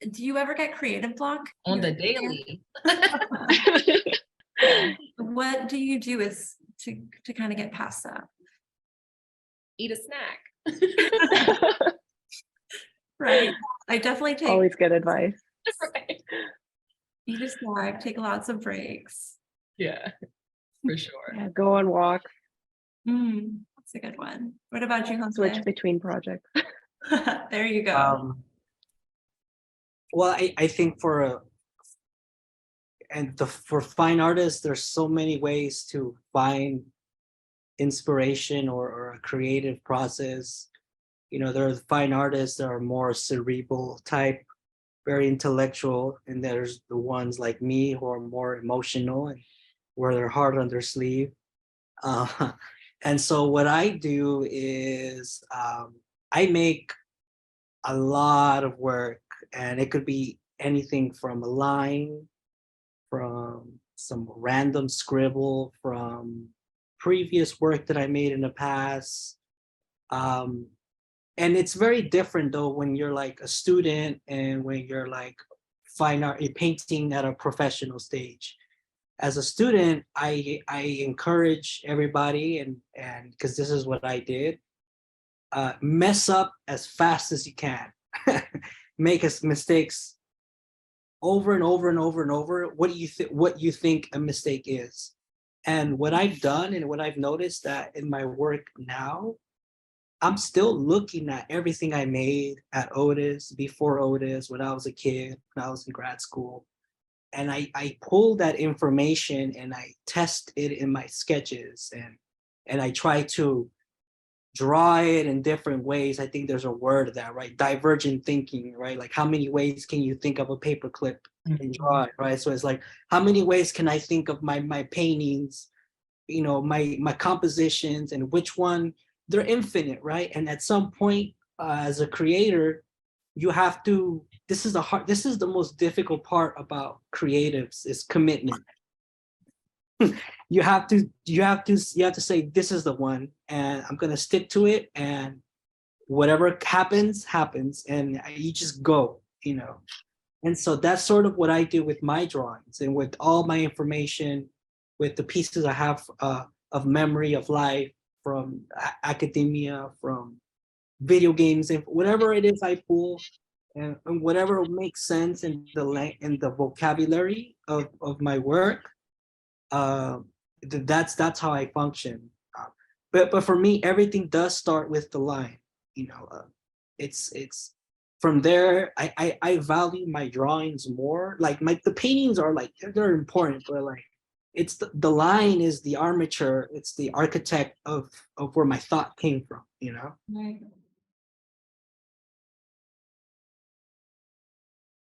do you ever get creative block? On the daily. What do you do to kind of get past that? Eat a snack. Right. I definitely take Always good advice. Right. eat a snack, take lots of breaks. Yeah, for sure. Yeah, go on walks, That's a good one. What about you, switch Jose? between projects. There you go. Well, I think for fine artists, there's so many ways to find inspiration or a creative process. You know, there are fine artists that are more cerebral type, very intellectual, and there's the ones like me who are more emotional and wear their heart on their sleeve. And so what I do is I make a lot of work, and it could be anything from a line, from some random scribble, from previous work that I made in the past. And it's very different though when you're like a student and when you're like fine art, you're painting at a professional stage. As a student, I encourage everybody, and because this is what I did, mess up as fast as you can. Make mistakes over and over and over and over. What you think a mistake is? And what I've done and what I've noticed that in my work now, I'm still looking at everything I made at Otis, before Otis, when I was a kid, when I was in grad school. And I pull that information and I test it in my sketches, and I try to draw it in different ways. I think there's a word of that, right? Divergent thinking, right? Like how many ways can you think of a paperclip and draw it, right? So it's like, how many ways can I think of my paintings, you know, my compositions, and which one? They're infinite, right? And at some point, as a creator, you have to. This is the most difficult part about creatives is commitment. You have to say, this is the one, and I'm gonna stick to it, and whatever happens, and you just go, you know. And so that's sort of what I do with my drawings and with all my information, with the pieces I have of memory of life, from academia, from video games, and whatever it is I pull, and whatever makes sense in the vocabulary of my work. That's how I function. But for me, everything does start with the line. You know, it's from there. I value my drawings more. Like the paintings are like they're important, but like it's the line is the armature. It's the architect of where my thought came from. You know. Right.